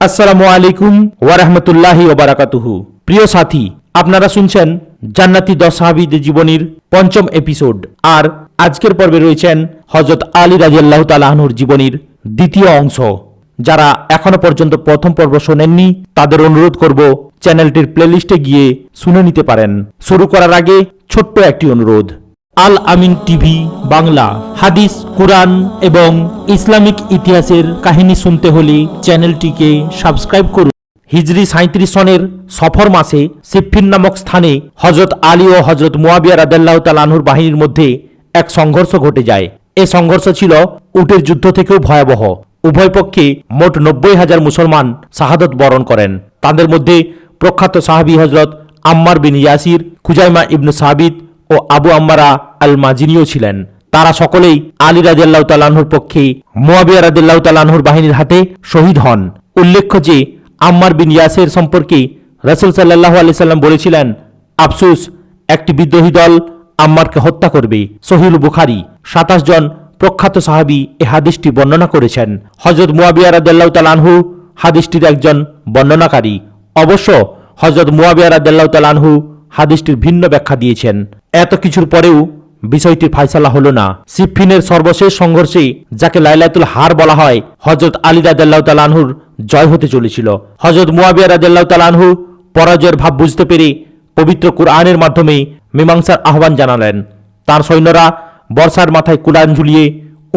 আসসালামু আলাইকুম ওয়া রাহমাতুল্লাহি ওয়া বারাকাতুহু। প্রিয় সাথী, আপনারা শুনছেন জান্নাতি 10 সাহাবীদের জীবনীর পঞ্চম এপিসোড। আর আজকের পর্বে রয়েছেন হযরত আলী রাদিয়াল্লাহু তাআলা আনহুর জীবনীর দ্বিতীয় অংশ। যারা এখনো পর্যন্ত প্রথম পর্ব শোনেননি তাদের অনুরোধ করব চ্যানেলটির প্লেলিস্টে গিয়ে শুনে নিতে পারেন। শুরু করার আগে ছোট্ট একটি অনুরোধ, আল আমিন টিভি বাংলা হাদিস, কুরআন এবং ইসলামিক ইতিহাসের কাহিনী শুনতে হলে চ্যানেলটিকে সাবস্ক্রাইব করুন। হিজরি 37 সনের সফর মাসে সিফফিন নামক স্থানে হযরত আলী ও হযরত মুয়াবিয়া রাদিয়াল্লাহু তাআলা আনহুর বাহিনীর মধ্যে এক সংঘর্ষ ঘটে যায়। এই সংঘর্ষ ছিল উটের যুদ্ধ থেকেও ভয়াবহ। উভয় পক্ষে মোট 90,000 মুসলমান শাহাদত বরণ করেন। তাদের মধ্যে প্রখ্যাত সাহাবী হযরত আম্মার বিন ইয়াসির, খুজাইমা ইবনে সাবিত ও আবু আম্মারা আল মাজিনিও ছিলেন। তারা সকলেই আলী রাদিয়াল্লাহু তাআলা আনহুর পক্ষে মুয়াবিয়া রাদিয়াল্লাহু তাআলা আনহুর বাহিনীর হাতে শহীদ হন। উল্লেখ্য যে আম্মার বিন ইয়াসির সম্পর্কে রাসূল সাল্লাল্লাহু আলাইহি সাল্লাম বলেছিলেন, আফসোস, একটি বিদ্রোহী দল আম্মারকে হত্যা করবে। সহিহ বুখারী। 27 জন প্রখ্যাত সাহাবী এই হাদিসটি বর্ণনা করেছেন। হযরত মুয়াবিয়া রাদিয়াল্লাহু তাআলা আনহু হাদিসটির একজন বর্ণনাকারী। অবশ্য হযরত মুয়াবিয়া রাদিয়াল্লাহু তাআলা আনহু হাদিসটির ভিন্ন ব্যাখ্যা দিয়েছেন। এত কিছুর পরেও বিষয়টির ফায়সালা হলো না। সিফফিনের সর্বশেষ সংঘর্ষে, যাকে লাইলাতুল হার বলা হয়, হযরত আলী রাদিয়াল্লাহু তাআলা আনহুর জয় হতে চলেছিল। হযরত মুয়াবিয়া রাদিয়াল্লাহু তাআলা আনহু পরাজয়ের ভাব বুঝতে পেরে পবিত্র কুরআনের মাধ্যমে মীমাংসার আহ্বান জানালেন। তার সৈন্যরা বর্ষার মাথায় কুরআন ঝুলিয়ে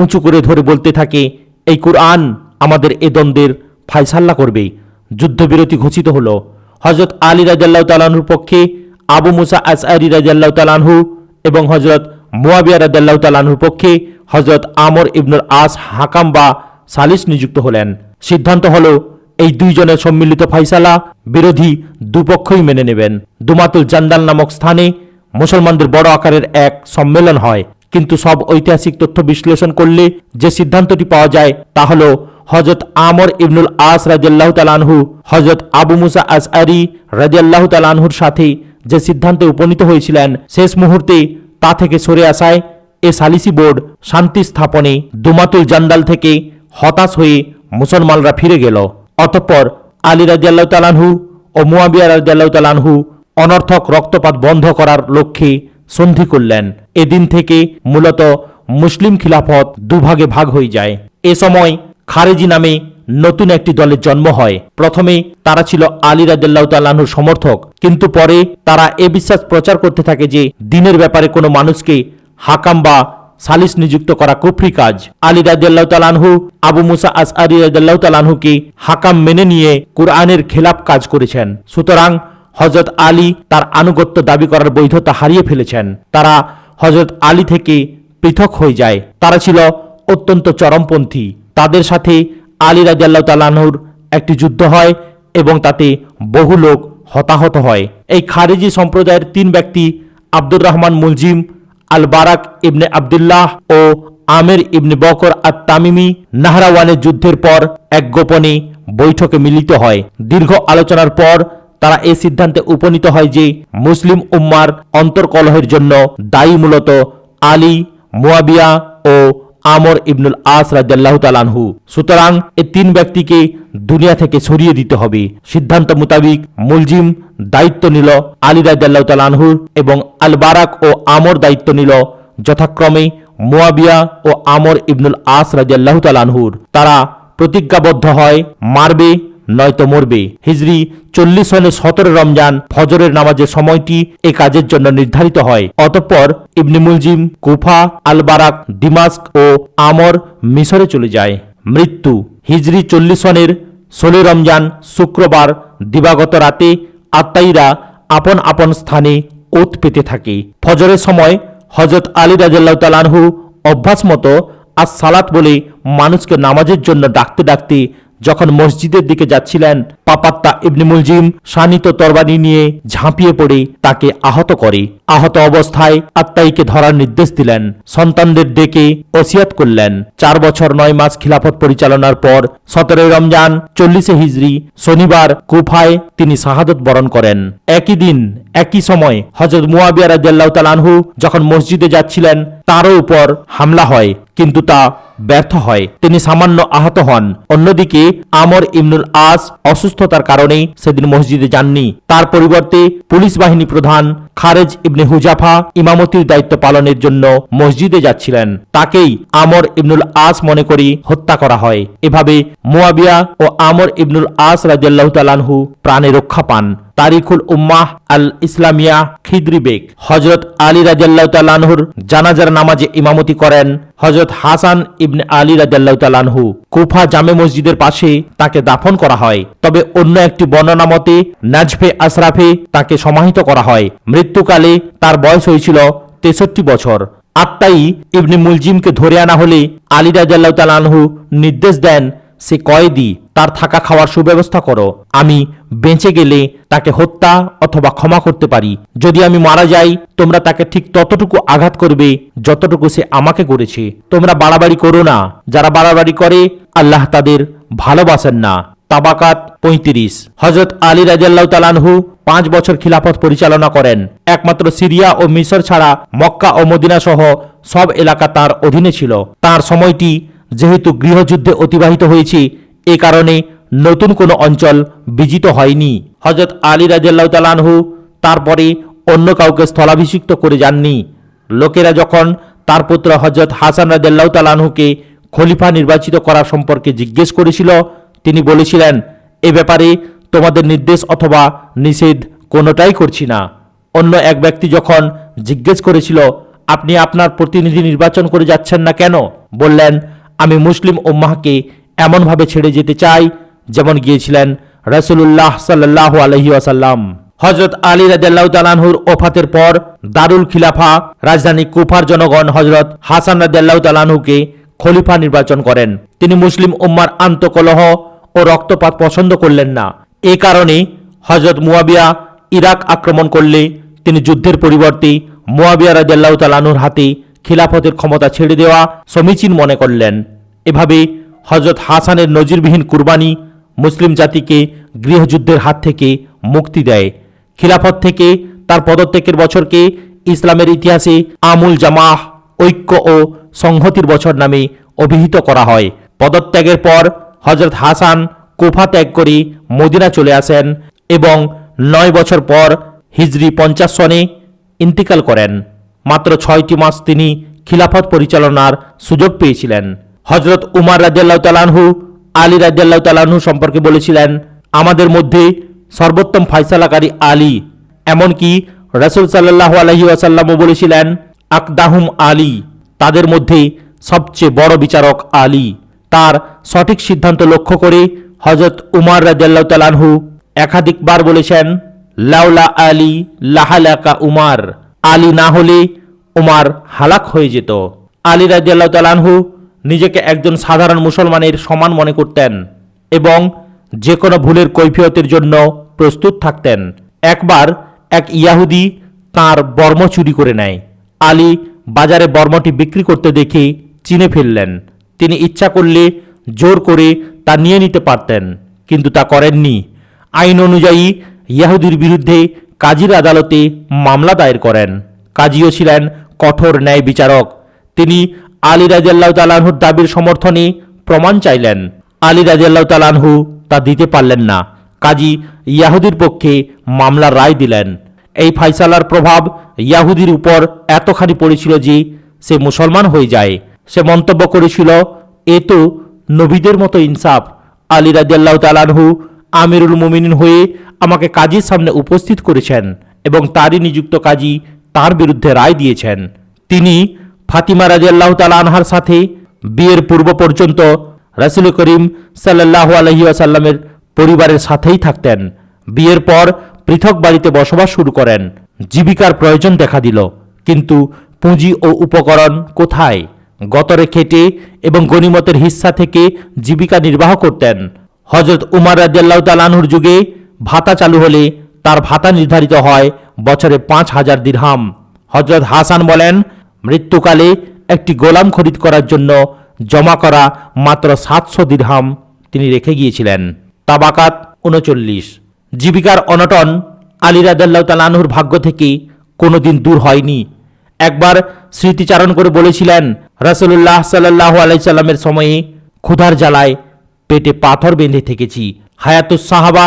উঁচু করে ধরে বলতে থাকে, এই কুরআন আমাদের এ দ্বন্দ্বের ফায়সালা করবে। যুদ্ধবিরতি ঘোষিত হলো। হযরত আলী রাদিয়াল্লাহু তাআলা আনহুর পক্ষে আবু মুসা আশআরী রাদিয়াল্লাহু তাআলা আনহু এবং হযরত মুয়াবিয়া রাদিয়াল্লাহু তাআলা আনহুর পক্ষে হযরত আমর ইবনুল আস হাকাম বা সালিস নিযুক্ত হলেন। সিদ্ধান্ত হলো এই দুইজনের সম্মিলিত ফায়সালা বিরোধী দুপক্ষই মেনে নেবেন। দুমাতুল জান্দাল নামক স্থানে মুসলমানদের বড় আকারের এক সম্মেলন হয়। কিন্তু সব ঐতিহাসিক তথ্য বিশ্লেষণ করলে যে সিদ্ধান্তটি পাওয়া যায় তা হলো হযরত আমর ইবনুল আস রাদিয়াল্লাহু তাআলা আনহু হযরত আবু মুসা আশআরী রাদিয়াল্লাহু তাআলা আনহুর সাথে যে সিদ্ধান্তে উপনীত হয়েছিলেন, শেষ মুহূর্তে তা থেকে সরে আসায় এ সালিসি বোর্ড শান্তি স্থাপনে দুমাতুল জান্দাল থেকে হতাশ হয়ে মুসলমানরা ফিরে গেল। অতঃপর আলী রাদিয়াল্লাহু তাআলা আনহু ও মুয়াবিয়া রাদিয়াল্লাহু তাআলা আনহু অনর্থক রক্তপাত বন্ধ করার লক্ষ্যে সন্ধি করলেন। এদিন থেকে মূলত মুসলিম খিলাফত দুভাগে ভাগ হয়ে যায়। এ সময় খারেজি নামে নতুন একটি দলের জন্ম হয়। প্রথমে তারা ছিল আলী রাদিয়াল্লাহু তাআলা আনহুর সমর্থক, কিন্তু পরে তারা এ বিশ্বাস প্রচার করতে থাকে যে দ্বীনের ব্যাপারে কোনো মানুষকে হাকাম বা সালিস নিযুক্ত করা কুফরি কাজ। আলী রাদিয়াল্লাহু তাআলা আনহু আবু মুসা আশআরী রাদিয়াল্লাহু তাআলা আনহুকে হাকাম মেনে নিয়ে কুরআনের খেলাফ কাজ করেছেন। সুতরাং হযরত আলী তার আনুগত্য দাবি করার বৈধতা হারিয়ে ফেলেছেন। তারা হযরত আলী থেকে পৃথক হয়ে যায়। তারা ছিল অত্যন্ত চরমপন্থী। তাদের সাথে আলী রাদিয়াল্লাহু তাআলা আনহুর একটি যুদ্ধ হয় এবং তাতে বহু লোক হতাহত হয়। এই খারেজি সম্প্রদায়ের 3 ব্যক্তি আব্দুর রহমান মুলজিম, আল বারাক ইবনে আব্দুল্লাহ ও আমির ইবনে বকর আত-তামিমি নাহরাওয়ানের যুদ্ধের পর এক গোপনে বৈঠকে মিলিত হয়। দীর্ঘ আলোচনার পর তারা এই সিদ্ধান্তে উপনীত হয় যে মুসলিম উম্মার অন্তর্কলহের জন্য দায়ী মূলত আলী, মুয়াবিয়া ও আমর ইবনুল আস রাদিয়াল্লাহু তাআলা আনহু। সুতরাং এই 3 ব্যক্তিকে দুনিয়া থেকে সরিয়ে দিতে হবে। সিদ্ধান্ত মোতাবেক মুলজিম দায়িত্ব নিল আলী রাদিয়াল্লাহু তাআলা আনহুর এবং আল বারাক ও আমর দায়িত্ব নিল যথাক্রমে মুয়াবিয়া ও আমর ইবনুল আস রাদিয়াল্লাহু তাআলা আনহুর। তারা প্রতিজ্ঞাবদ্ধ হয়, মারবে নয়তো মরবে। হিজরি 40 সনে 17 রমজান ফজরের নামাজের সময়টি এ কাজের জন্য নির্ধারিত হয়। অতঃপর ইবনে মুলজিম কুফা, আল বারাক দিমাস্ক ও আমর মিশরে চলে যায়। মৃত্যু হিজরি 40 সনের 16 রমজান শুক্রবার দিবাগত রাতে আত্মাইরা আপন আপন স্থানে ওত পেতে থাকে। ফজরের সময় হযরত আলী রাদিয়াল্লাহু তাআলা আনহু অভ্যাস মতো আস-সালাত বলে মানুষকে নামাজের জন্য ডাকতে ডাকতে যখন মসজিদের দিকে যাচ্ছিলেন, পাপাত্তা ইবনে মুলজিম শানিত তরবারি নিয়ে ঝাঁপিয়ে পড়ে তাকে আহত করে। আহত অবস্থায় আত্মাইকে ধরার নির্দেশ দিলেন। সন্তানদের ডেকে ওসিয়াত করলেন। 4 বছর 9 মাস খিলাফত পরিচালনার পর 17 রমজান 40 হিজরি শনিবার কুফায় তিনি শাহাদত বরণ করেন। একই দিন একই সময় হযরত মুয়াবিয়া রাদিয়াল্লাহু তাআলা আনহু যখন মসজিদে যাচ্ছিলেন, তারও উপর হামলা হয়। কিন্তু তা ব্যর্থ হয়, তিনি সামান্য আহত হন। অন্যদিকে আমর ইবনুল আস অসুস্থতার কারণে সেদিন মসজিদে যাননি। তার পরিবর্তে পুলিশ বাহিনী প্রধান খারেজ ইবনে হুজাফা ইমামতির দায়িত্ব পালনের জন্য মসজিদে যাচ্ছিলেন। তাকেই আমর ইবনুল আস মনে করি হত্যা করা হয়। এভাবে মুয়াবিয়া ও আমর ইবনুল আস রাদিয়াল্লাহু তাআলা আনহু প্রাণে রক্ষা পান। তারিখুল উম্মাহ আল ইসলামিয়া খিদরি বেগ হযরত আলী রাদিয়াল্লাহু তাআলা আনহুর জানাজার নামাজে ইমামতি করেন হযরত হাসান ইবনে আলী রাদিয়াল্লাহু তাআলা আনহু। কুফা জামে মসজিদের পাশে তাকে দাফন করা হয়। তবে অন্য একটি বর্ণনা মতে নাজফে আশরাফে তাকে সমাহিত করা হয়। মৃত্যুকালে তার বয়স হয়েছিল 63 বছর। আত্মাই ইবনে মুলজিমকে ধরে আনা হলে আলী রাদিয়াল্লাহু তাআলা আনহু নির্দেশ দেন, সে কয়েদি, তার থাকা খাওয়ার সুব্যবস্থা করো। আমি বেঁচে গেলে তাকে হত্যা অথবা ক্ষমা করতে পারি। যদি আমি মারা যাই, তোমরা তাকে ঠিক ততটুকু আঘাত করবে যতটুকু সে আমাকে করেছে। তোমরা বাড়াবাড়ি করো না। যারা বাড়াবাড়ি করে আল্লাহ তাদের ভালোবাসেন না। তাবাকাত 35। হযরত আলী রাদিয়াল্লাহু তাআলা আনহু 5 বছর খিলাফত পরিচালনা করেন। একমাত্র সিরিয়া ও মিশর ছাড়া মক্কা ও মদিনা সহ সব এলাকা তার অধীনে ছিল। তার সময়টি যেহেতু গৃহযুদ্ধে অতিবাহিত হয়েছে, এ কারণে নতুন কোনো অঞ্চল বিজিত হয়নি। হযরত আলী রাদিয়াল্লাহু তাআলা আনহু তারপরে অন্য কাউকে স্থলাভিষিক্ত করে যাননি। লোকেরা যখন তার পুত্র হযরত হাসান রাদিয়াল্লাহু তাআলা আনহুকে খলিফা নির্বাচিত করা সম্পর্কে জিজ্ঞেস করেছিল, তিনি বলেছিলেন, এ ব্যাপারে তোমাদের নির্দেশ অথবা নিষেধ কোনোটাই করছি না। অন্য এক ব্যক্তি যখন জিজ্ঞেস করেছিল, আপনি আপনার প্রতিনিধি নির্বাচন করে যাচ্ছেন না কেন? বললেন, আমি মুসলিম উম্মাহকে এমনভাবে ছেড়ে যেতে চাই যেমন গিয়েছিলেন রাসূলুল্লাহ সাল্লাল্লাহু আলাইহি ওয়াসাল্লাম। হযরত আলী রাদিয়াল্লাহু তাআলা আনহুর ওফাতের পর দারুল খিলাফা রাজধানী কুফার জনগণ হযরত হাসান রাদিয়াল্লাহু তাআলা আনহুকে খলিফা নির্বাচন করেন। তিনি মুসলিম উম্মার আন্তঃকলহ ও রক্তপাত পছন্দ করলেন না। এই কারণে হযরত মুয়াবিয়া ইরাক আক্রমণ করলে তিনি যুদ্ধের পরিবর্তে মুয়াবিয়া রাদিয়াল্লাহু তাআলা আনহুর হাতে খিলাফতের ক্ষমতা ছেড়ে দেওয়া সমীচীন মনে করলেন। এভাবে হযরত হাসানের নজিরবিহীন কুরবানি মুসলিম জাতিকে গৃহযুদ্ধের হাত থেকে মুক্তি দেয়। খিলাফত থেকে তার পদত্যাগের বছরকে ইসলামের ইতিহাসে আমুল জামাহ, ঐক্য ও সংহতির বছর নামে অভিহিত করা হয়। পদত্যাগের পর হযরত হাসান কুফা ত্যাগ করে মদিনা চলে আসেন এবং 9 বছর পর হিজরি 50 সনে ইন্তিকাল করেন। মাত্র 6টি মাস তিনি খিলাফত পরিচালনার সুযোগ পেয়েছিলেন। হযরত উমর রাদিয়াল্লাহু তাআলা আনহু আলী রাদিয়াল্লাহু তাআলা আনহু সম্পর্কে বলেছিলেন, আমাদের মধ্যে সর্বোত্তম ফয়সালাকারী আলী। এমনকি রাসূল সাল্লাল্লাহু আলাইহি ওয়াসাল্লামও বলেছিলেন, আকদাহুম আলী, তাদের মধ্যে সবচেয়ে বড় বিচারক আলী। তার সঠিক সিদ্ধান্ত লক্ষ্য করে হযরত উমর রাদিয়াল্লাহু তাআলা আনহু একাধিকবার বলেছেন, লাউলা আলী লাহালাকা উমর, আলী না হলে উমর হালাক হয়ে যেত। আলী রাদিয়াল্লাহু তাআলা আনহু নিজেকে একজন সাধারণ মুসলমানের সমান মনে করতেন এবং যে কোনো ভুলের কৈফিয়তের জন্য প্রস্তুত থাকতেন। একবার এক ইয়াহুদি তাঁর বর্ম চুরি করে নেয়। আলী বাজারে বর্মটি বিক্রি করতে দেখে চিনে ফেললেন। তিনি ইচ্ছা করলে জোর করে তা নিয়ে নিতে পারতেন, কিন্তু তা করেননি। আইন অনুযায়ী ইয়াহুদির বিরুদ্ধে কাজীর আদালতে মামলা দায়ের করেন। কাজীও ছিলেন কঠোর ন্যায় বিচারক। তিনি আলী রাদিয়াল্লাহু তাআলা আনহুর দাবির সমর্থনে প্রমাণ চাইলেন। আলী রাদিয়াল্লাহু তাআলা আনহু তা দিতে পারলেন না। কাজী ইয়াহুদির পক্ষে মামলার রায় দিলেন। এই ফায়সালার প্রভাব ইয়াহুদির উপর এতখানি পড়েছিল যে সে মুসলমান হয়ে যায়। সে মন্তব্য করেছিল, এ তো নবীদের মতো ইনসাফ। আলী রাদিয়াল্লাহু তাআলা আনহু আমিরুল মুমিনিন হয়ে আমাকে কাজীর সামনে উপস্থিত করেছেন এবং তারই নিযুক্ত কাজী তার বিরুদ্ধে রায় দিয়েছেন। তিনি ফাতিমা রাদিয়াল্লাহু তাআলা আনহার সাথে বিয়ের পূর্ব পর্যন্ত রাসূল করিম সাল্লাল্লাহু আলাইহি ওয়াসাল্লামের পরিবারের সাথেই থাকতেন। বিয়ের পর পৃথক বাড়িতে বসবাস শুরু করেন। জীবিকার প্রয়োজন দেখা দিল, কিন্তু পুঁজি ও উপকরণ কোথায়? গতরে খেটে এবং গনিমতের হিস্সা থেকে জীবিকা নির্বাহ করতেন। হযরত উমর রাদিয়াল্লাহু তাআলা আনহুর যুগে ভাতা চালু হলে তার ভাতা নির্ধারিত হয় বছরে 5000 দিরহাম। হযরত হাসান বলেন, মৃত্যুকালে একটি গোলাম খরিদ করার জন্য জমা করা মাত্র 700 দিরহাম তিনি রেখে গিয়েছিলেন। তাবাকাত 39। জীবিকার অনটন আলী রাদিয়াল্লাহু তাআলা আনহুর ভাগ্য থেকে কোনোদিন দূর হয়নি। একবার স্মৃতিচারণ করে বলেছিলেন, রাসূলুল্লাহ সাল্লাল্লাহু আলাইহি সাল্লামের সময়ে ক্ষুধার জ্বালায় পেটে পাথর বেঁধে থেকেছি। হায়াতুস সাহাবা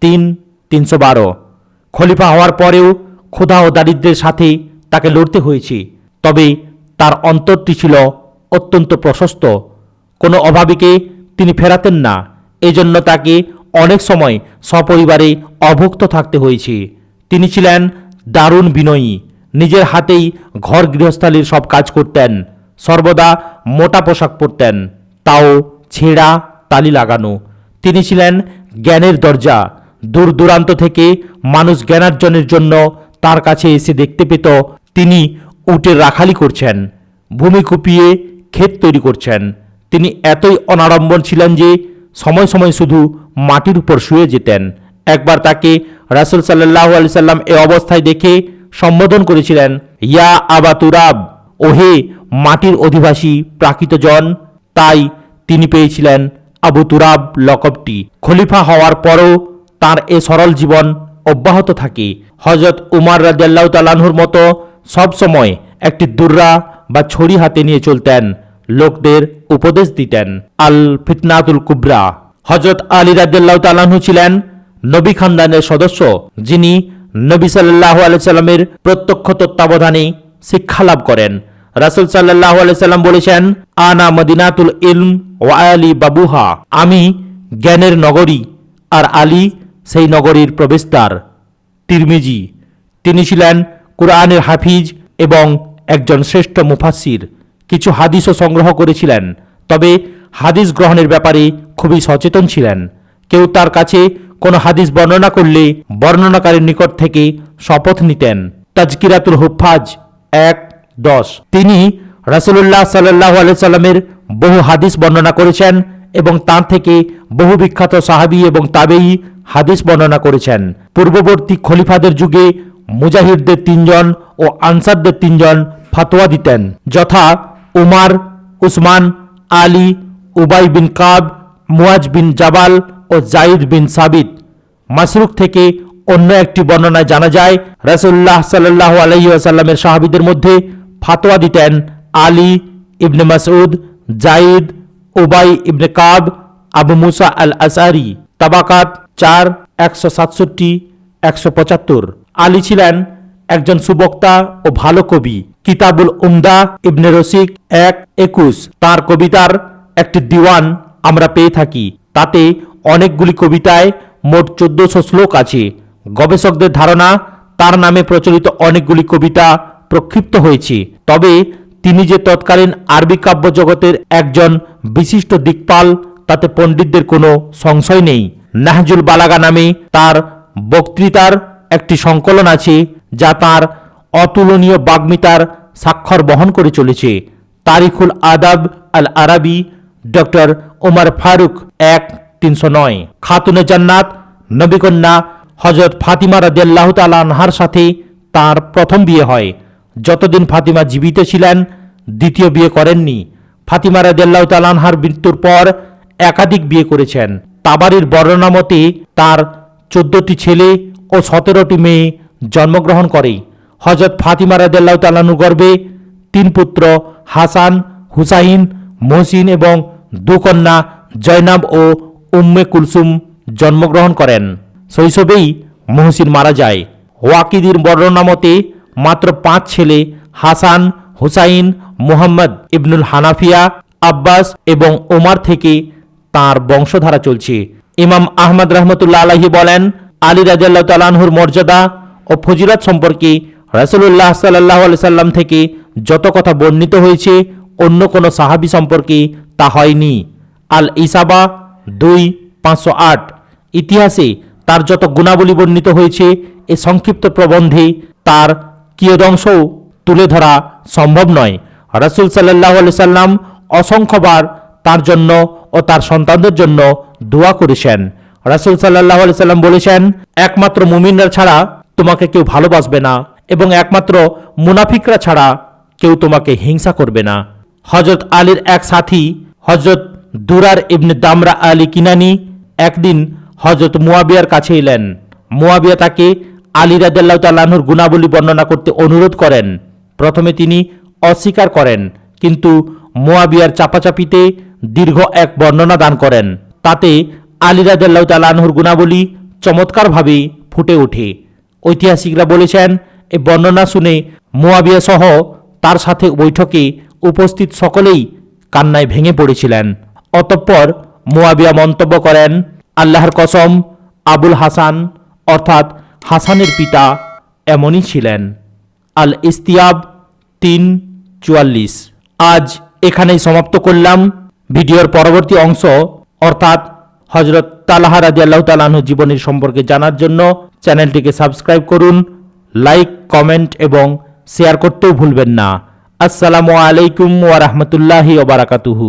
3:312। খলিফা হওয়ার পরেও ক্ষুধা ও দারিদ্র্যের সাথে তাকে লড়তে হয়েছে, তবে তার অন্তরটি ছিল অত্যন্ত প্রশস্ত। কোনো অভাবীকে তিনি ফেরাতেন না, এজন্য তাকে অনেক সময় সপরিবারে অভুক্ত থাকতে হয়েছে। তিনি ছিলেন দারুণ বিনয়ী, নিজের হাতেই ঘর গৃহস্থালির সব কাজ করতেন, সর্বদা মোটা পোশাক পরতেন, তাও ছেঁড়া তালি লাগানো। তিনি ছিলেন জ্ঞানের দরজা। দূর দূরান্ত থেকে মানুষ জ্ঞানার্জনের জন্য তার কাছে এসে দেখতে পেত তিনি উটের রাখালি করছেন, ভূমি কুপিয়ে ক্ষেত তৈরি করছেন। তিনি এতই অনাড়ম্বর ছিলেন যে সময় সময় শুধু মাটির উপর শুয়ে যেতেন। একবার তাকে রাসূল সাল্লাল্লাহু আলাইহি সাল্লাম এ অবস্থায় দেখে সম্বোধন করেছিলেন, ইয়া আবা তুরাব, ওহে মাটির অধিবাসী প্রাকৃত জন। তাই তিনি পেয়েছিলেন আবু তুরাব লকবটি। খলিফা হওয়ার পরও তার এ সরল জীবন অব্যাহত থাকে। হযরত উমর রাদিয়াল্লাহু তাআলা আনহুর মতো সব সময় একটি দুর্রা বা ছড়ি হাতে নিয়ে চলতেন, লোকদের উপদেশ দিতেন। আল ফিতনাতুল কুবরা। হযরত আলী রাদিয়াল্লাহু তাআলা আনহু ছিলেন নবী খানদানের সদস্য, যিনি নবী সাল্লাল্লাহু আলাইহি সাল্লামের প্রত্যক্ষ তত্ত্বাবধানে শিক্ষা লাভ করেন। রাসূল সাল্লাল্লাহু আলাইহি সাল্লাম বলেছেন, আনা মদিনাতুল ইলম ওয়া আলী বাবুহা, আমি জ্ঞানের নগরী আর আলী সেই নগরীর প্রবেশদ্বার। তিরমিজি। তিনি ছিলেন কুরআনের হাফিজ এবং একজন শ্রেষ্ঠ মুফাসসির। কিছু হাদিসও সংগ্রহ করেছিলেন, তবে হাদিস গ্রহণের ব্যাপারে খুবই সচেতন ছিলেন। কেউ তার কাছে কোনো হাদিস বর্ণনা করলে বর্ণনাকারীর নিকট থেকে শপথ নিতেন। তাজকিরাতুল হুফাজ 1:10। তিনি রাসূলুল্লাহ সাল্লাল্লাহু আলাইহি সাল্লামের বহু হাদিস বর্ণনা করেছেন এবং তার থেকে বহু বিখ্যাত সাহাবী এবং তাবেঈ হাদিস বর্ণনা করেছেন। পূর্ববর্তী খলিফাদের যুগে মুজাহিদদের 3 জন ও আনসারদের 3 জন ফতোয়া দিতেন, যথা উমার, উসমান, আলী, উবাই বিন কাব, মুয়াজ বিন জাবাল ও জাইদ বিন সাবিত। মাসরুক থেকে অন্য একটি বর্ণনায় জানা যায়, রাসূলুল্লাহ সাল্লাল্লাহু আলাইহি ওয়াসাল্লামের সাহাবীদের মধ্যে ফতোয়া দিতেন আলী ইবনে মাসউদ, জাইদ, উবাই ইবনে কাব, আবু মুসা আল আশআরী। তাবাকাত 4, 167, 175। আলী ছিলেন একজন সুবক্তা ও ভালো কবি। কিতাবুল উমদা ইবনে রসিক 1:21। তার কবিতার একটি দিওয়ান আমরা পেয়ে থাকি। তাতে অনেকগুলি কবিতায় মোট 1400 শ্লোক আছে। গবেষকদের ধারণা তার নামে প্রচলিত অনেকগুলি কবিতা প্রক্ষিপ্ত হয়েছে, তবে তিনি যে তৎকালীন আরবি কাব্য জগতের একজন বিশিষ্ট দিকপাল তাতে পণ্ডিতদের কোনো সংশয় নেই। নাহজুল বালাগা নামে তার বক্তৃতার একটি সংকলন আছে, যা তার অতুলনীয় বাগ্মিতার স্বাক্ষর বহন করে চলেছে। তারিখুল আদাব আল আরাবি, ডক্টর ওমর ফারুক 1:309। খাতুনে জান্নাত নবীকন্যা হযরত ফাতিমা রাদিয়াল্লাহু তাআলা আনহার সাথে তার প্রথম বিয়ে হয়। যতদিন ফাতিমা জীবিত ছিলেন দ্বিতীয় বিয়ে করেননি। ফাতিমা রাদিয়াল্লাহু তাআলা আনহার মৃত্যুর পর একাধিক বিয়ে করেছেন। তাবারির বর্ণনা মতে তার 14টি ছেলে ও 17টি মেয়ে জন্মগ্রহণ করে। হযরত ফাতিমা রাদিয়াল্লাহু তাআলা আনহুর গর্ভে 3 পুত্র হাসান, হুসাইন, মহসিন এবং 2 কন্যা জয়নাব ও উম্মে কুলসুম জন্মগ্রহণ করেন। শৈশবেই মহসিন মারা যায়। ওয়াকিদির বর্ণনা মতে মাত্র 5 ছেলে হাসান, হুসাইন, মুহাম্মদ ইবনুল হানাফিয়া, আব্বাস এবং ওমর থেকে তার বংশধারা চলছে। ইমাম আহমদ রাহমাতুল্লাহ আলাইহি বলেন, আলী রাদিয়াল্লাহু তাআলা আনহুর মর্যাদা ও ফজিলত সম্পর্কে রাসূলুল্লাহ সাল্লাল্লাহু আলাইহি সাল্লাম থেকে যত কথা বর্ণিত হয়েছে অন্য কোনো সাহাবী সম্পর্কে তা হয়নি। আল ইসাবা 2:508। ইতিহাসে তার যত গুণাবলী বর্ণিত হয়েছে এ সংক্ষিপ্ত প্রবন্ধে তার কিয়দংশও তুলে ধরা সম্ভব নয়। রাসূল সাল্লাল্লাহু আলাইহি সাল্লাম অসংখ্যবার তার জন্য ও তার সন্তানদের জন্য দোয়া করেছেন। রাসূল সাল্লাল্লাহু আলাইহি সাল্লাম বলেছেন, একমাত্র মুমিনরা ছাড়া তোমাকে কেউ ভালোবাসবে না এবং একমাত্র মুনাফিকরা ছাড়া কেউ তোমাকে হিংসা করবে না। হযরত আলীর এক সাথী হযরত দুরার ইবনে দামরা আলী কিনানি একদিন হযরত মুয়াবিয়ার কাছে এলেন। মুয়াবিয়া তাকে আলী রাদিয়াল্লাহু তাআলা আনহুর গুণাবলী বর্ণনা করতে অনুরোধ করেন। প্রথমে তিনি অস্বীকার করেন, কিন্তু মুয়াবিয়ার চাপাচাপিতে দীর্ঘ এক বর্ণনা দান করেন। তাতে আলী রাদিয়াল্লাহু তাআলা আনহুর গুণাবলী চমৎকারভাবে ফুটে ওঠে। ঐতিহাসিকরা বলেছেন, এই বর্ণনা শুনে মুয়াবিয়া সহ তার সাথে বৈঠকে উপস্থিত সকলেই কান্নায় ভেঙে পড়েছিলেন। অতঃপর মুয়াবিয়া মন্তব্য করেন, আল্লাহর কসম, আবুল হাসান অর্থাৎ হাসানের পিতা এমনই ছিলেন। আল ইস্তিয়াব 3:44। আজ এখানেই সমাপ্ত করলাম। ভিডিওর পরবর্তী অংশ অর্থাৎ হযরত তালহা রাদিয়াল্লাহু তাআলা আনহু জীবনের সম্পর্কে জানার জন্য চ্যানেলটিকে সাবস্ক্রাইব করুন, লাইক, কমেন্ট এবং শেয়ার করতেও ভুলবেন না। আসসালামু আলাইকুম ওয়া রাহমাতুল্লাহি ওয়া বারাকাতুহু।